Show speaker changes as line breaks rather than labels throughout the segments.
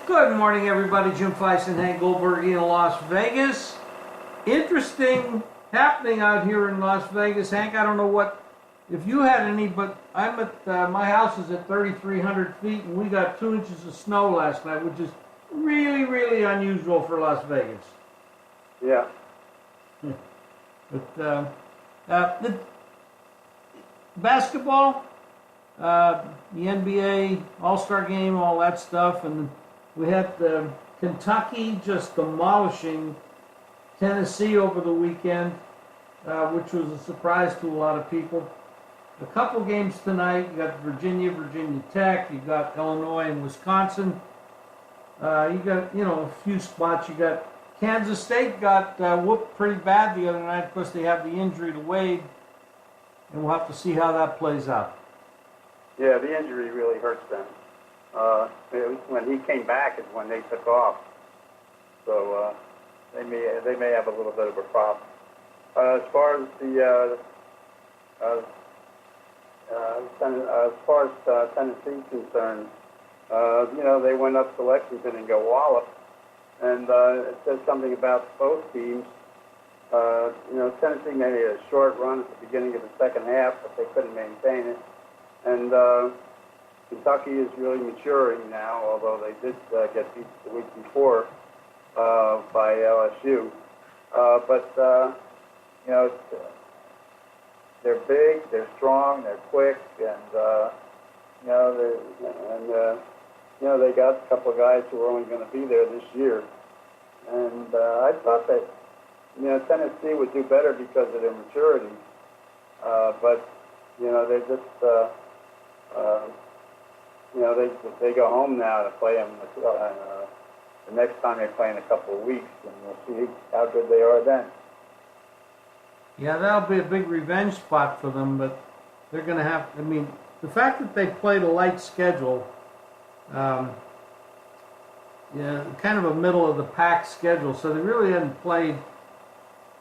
Good morning, everybody. Jim Feiss and Hank Goldberg in Las Vegas. Interesting happening out here in Las Vegas. Hank, I don't know if you had any, but I'm at, my house is at 3,300 feet, and we got 2 inches of snow last night, which is really, really unusual for Las Vegas.
Yeah.
But the basketball, the NBA All-Star Game, all that stuff, and we had Kentucky just demolishing Tennessee over the weekend, which was a surprise to a lot of people. A couple games tonight. You got Virginia Tech. You got Illinois and Wisconsin. You got, a few spots. You got Kansas State got whooped pretty bad the other night. Of course, they have the injury to Wade, and we'll have to see how that plays out.
Yeah, the injury really hurts them. When he came back is when they took off. So they may have a little bit of a problem. As far as Tennessee's concerned, they went up to Lexington and got walloped. And it says something about both teams. Tennessee made a short run at the beginning of the second half, but they couldn't maintain it. And Kentucky is really maturing now, although they did get beat the week before by LSU. They're big, they're strong, they're quick, and they got a couple of guys who are only going to be there this year. And I thought that Tennessee would do better because of their maturity, but they're just they go home now to play them the next time they play in a couple of weeks, and we'll see how good they are then.
Yeah, that'll be a big revenge spot for them, but they're going to have, the fact that they played a light schedule, kind of a middle of the pack schedule, so they really hadn't played.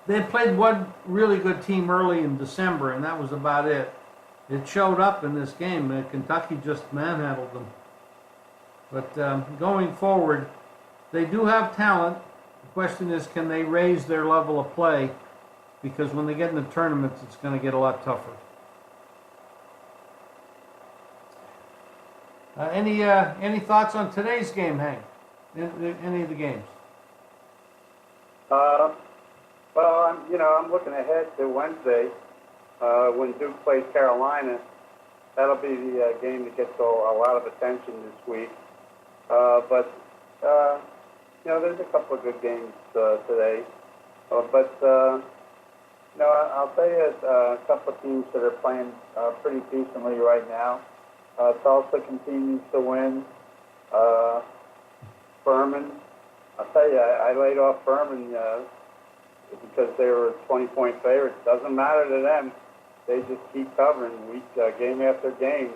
They had played one really good team early in December, and that was about it. It showed up in this game. Kentucky just manhandled them. But going forward, they do have talent. The question is, can they raise their level of play? Because when they get in the tournaments, it's going to get a lot tougher. Any thoughts on today's game, Hank? Any of the games?
Well, I'm looking ahead to Wednesday when Duke plays Carolina. That'll be the game that gets a lot of attention this week. There's a couple of good games today. I'll tell you a couple of teams that are playing pretty decently right now. Tulsa continues to win. Furman, I'll tell you, I laid off Furman because they were 20-point favorites. Doesn't matter to them. They just keep covering game after game.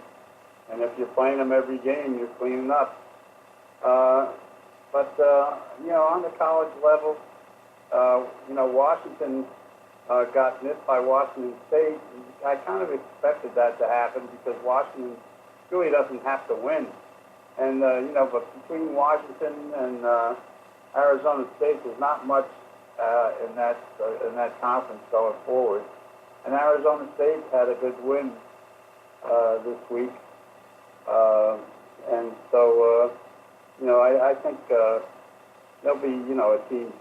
And if you're playing them every game, you're cleaning up. On the college level, Washington got missed by Washington State. I kind of expected that to happen because Washington really doesn't have to win. And, but between Washington and Arizona State, there's not much in that conference going forward. And Arizona State had a good win this week. I think they'll be, a team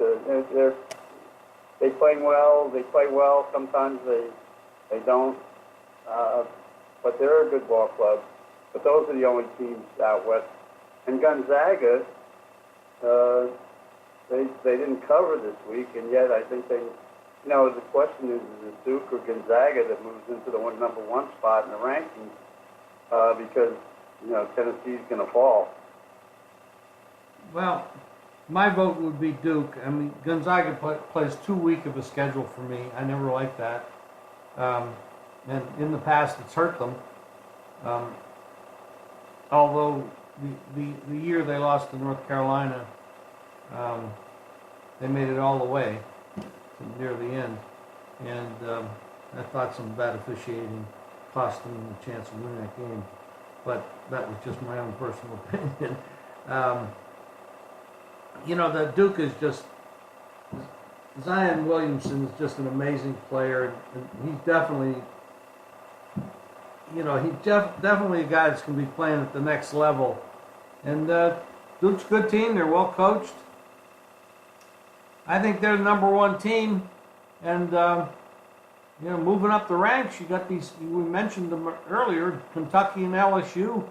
they play well. Sometimes they don't. But they're a good ball club. But those are the only teams out west. And Gonzaga, they didn't cover this week, and yet I think they, the question is it Duke or Gonzaga that moves into the number one spot in the rankings because, Tennessee's going to fall.
Well, my vote would be Duke. Gonzaga plays too weak of a schedule for me. I never liked that. And in the past, it's hurt them. Although the year they lost to North Carolina, they made it all the way near the end. And I thought some bad officiating cost them the chance of winning that game. But that was just my own personal opinion. you know, the Duke is just, Zion Williamson is just an amazing player, and he's definitely, you know, he's definitely a guy that's going to be playing at the next level. And Duke's a good team. They're well coached. I think they're the number one team. And, you know, moving up the ranks, you got these, we mentioned them earlier, Kentucky and LSU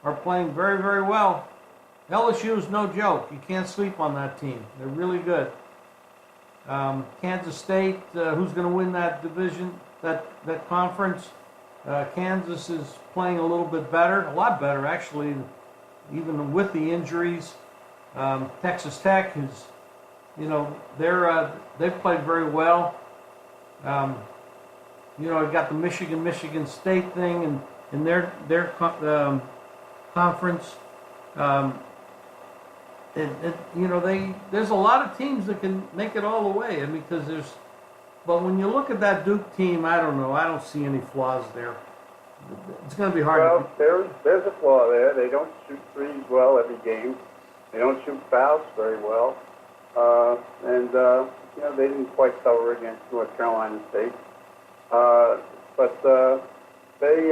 are playing very, very well. LSU is no joke. You can't sleep on that team. They're really good. Kansas State, who's going to win that division, that conference? Kansas is playing a little bit better, a lot better actually, even with the injuries. Texas Tech is, you know, they've played very well. You know, I've got the Michigan State thing in their conference. You know, there's a lot of teams that can make it all the way, and because but when you look at that Duke team, I don't know, I don't see any flaws there. It's going to be hard.
Well, there's a flaw there. They don't shoot threes well every game. They don't shoot fouls very well, and you know, they didn't quite cover against North Carolina State. But they,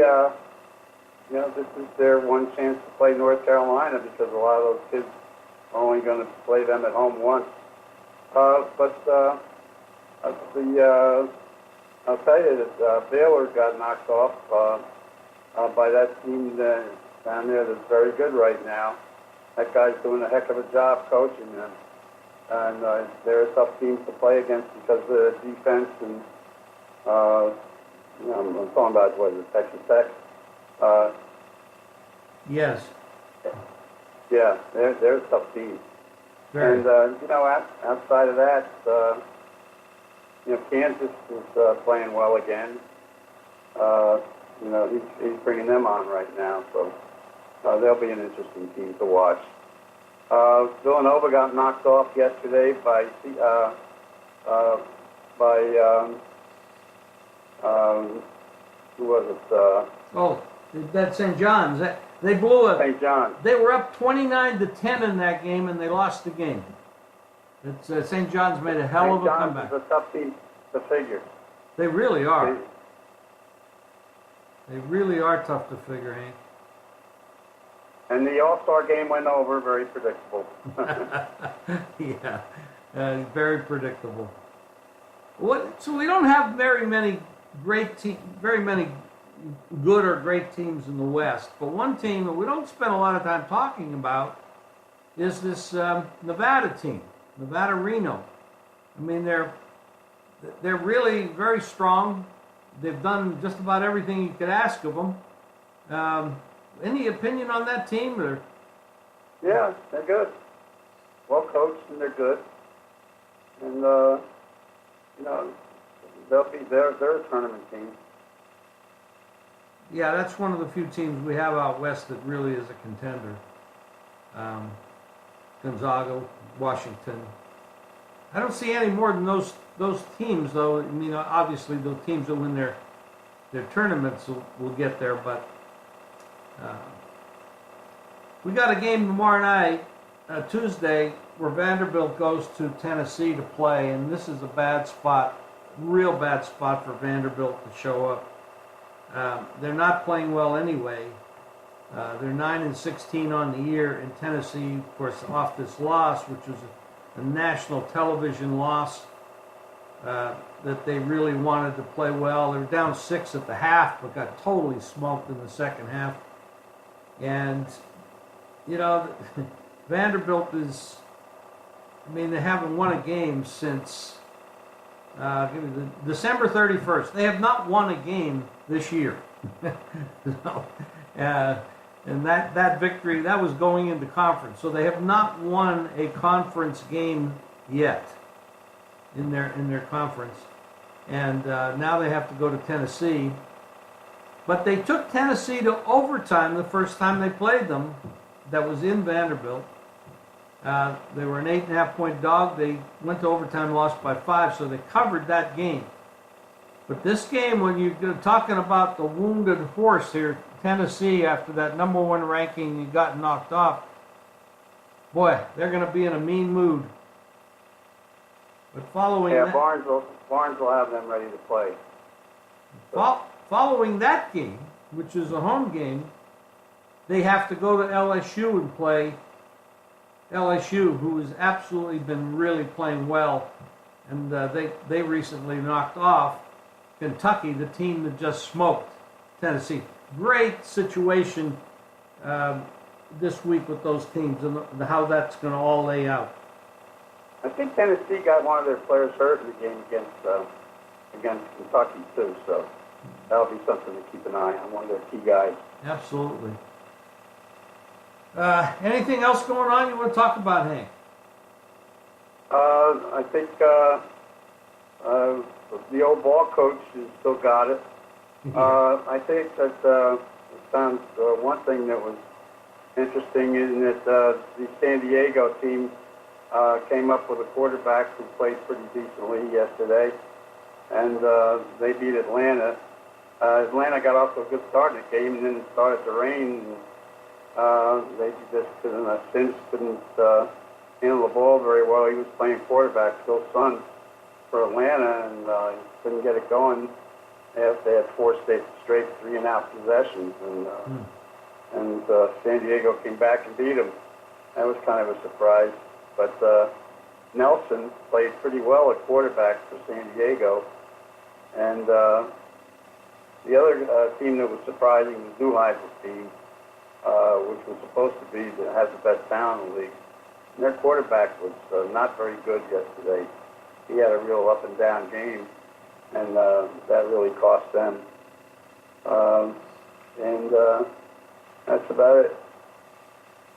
you know, this is their one chance to play North Carolina because a lot of those kids are only going to play them at home once. I'll tell you that Baylor got knocked off by that team down there that's very good right now. That guy's doing a heck of a job coaching them. And they're a tough team to play against because of the defense and, you know, I'm talking about, what is it, Texas Tech?
Yes.
Yeah, they're a tough team.
Very.
And, you know, outside of that, you know, Kansas is playing well again. You know, he's bringing them on right now, so they'll be an interesting team to watch. Villanova got knocked off yesterday by who was it?
Oh, that's St. John's. They blew it.
St. John's.
They were up 29-10 in that game, and they lost the game. It's St. John's made a hell of a comeback.
St. John's is a tough team to figure.
They really are. They really are tough to figure, Hank.
And the All-Star game went over, very predictable.
Yeah, very predictable. So we don't have very many good or great teams in the West. But one team that we don't spend a lot of time talking about is this Nevada team, Nevada Reno. I mean, they're really very strong. They've done just about everything you could ask of them. Any opinion on that team? Or?
Yeah, they're good. Well coached and they're good. And you know, they're a tournament team.
Yeah, that's one of the few teams we have out west that really is a contender. Gonzaga, Washington. I don't see any more than those teams, though. I mean, obviously, the teams that win their tournaments will get there, but we got a game tomorrow night, Tuesday, where Vanderbilt goes to Tennessee to play, and this is a bad spot, real bad spot for Vanderbilt to show up. They're not playing well anyway. They're 9-16 on the year, and Tennessee, of course, off this loss, which was a national television loss that they really wanted to play well. They were down 6 at the half, but got totally smoked in the second half. And, you know, Vanderbilt is, I mean, they haven't won a game since December 31st. They have not won a game this year. So, and that victory, that was going into conference. So they have not won a conference game yet in their conference. And now they have to go to Tennessee. But they took Tennessee to overtime the first time they played them. That was in Vanderbilt. They were an 8.5-point dog. They went to overtime, lost by 5, so they covered that game. But this game, when you're talking about the wounded horse here, Tennessee, after that number 1 ranking, you got knocked off. Boy, they're going to be in a mean mood. But following
Yeah,
that,
Barnes will have them ready to play.
following that game, which is a home game, they have to go to LSU and play LSU, who has absolutely been really playing well, and they recently knocked off Kentucky, the team that just smoked Tennessee. Great situation this week with those teams and how that's going to all lay out.
I think Tennessee got one of their players hurt in the game against Kentucky too, so that'll be something to keep an eye on. One of their key guys.
Absolutely. Anything else going on you want to talk about, Hank?
I think the old ball coach has still got it. I think that found one thing that was interesting is that the San Diego team came up with a quarterback who played pretty decently yesterday, and they beat Atlanta. Atlanta got off to a good start in the game, and then it started to rain. And, they just couldn't, Sims couldn't handle the ball very well. He was playing quarterback, Phil Sun, for Atlanta, and he couldn't get it going. They had four straight 3-and-out possessions, and San Diego came back and beat them. That was kind of a surprise. But Nelson played pretty well at quarterback for San Diego. And the other team that was surprising was Neuheisel's team, which was supposed to be that has the best talent in the league. And their quarterback was not very good yesterday. He had a real up-and-down game, and that really cost them. And that's about it.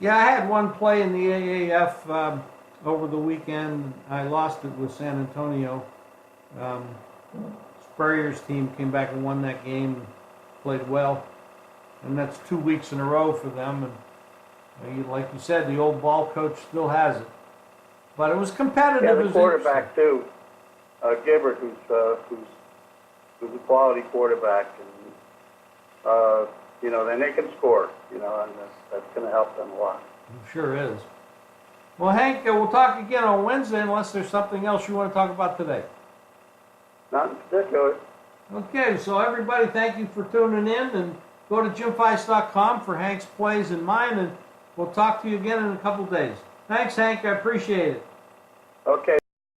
Yeah, I had one play in the AAF over the weekend. I lost it with San Antonio. Spurrier's team came back and won that game and played well. And that's 2 weeks in a row for them. And like you said, the old ball coach still has it. But it was competitive.
Yeah, the quarterback too, Gibbert, who's a quality quarterback, and then they can score. And that's going to help them a lot.
It sure is. Well, Hank, we'll talk again on Wednesday unless there's something else you want to talk about today.
Not in particular.
Okay, so everybody, thank you for tuning in, and go to jimfeist.com for Hank's plays and mine, and we'll talk to you again in a couple days. Thanks, Hank. I appreciate it.
Okay.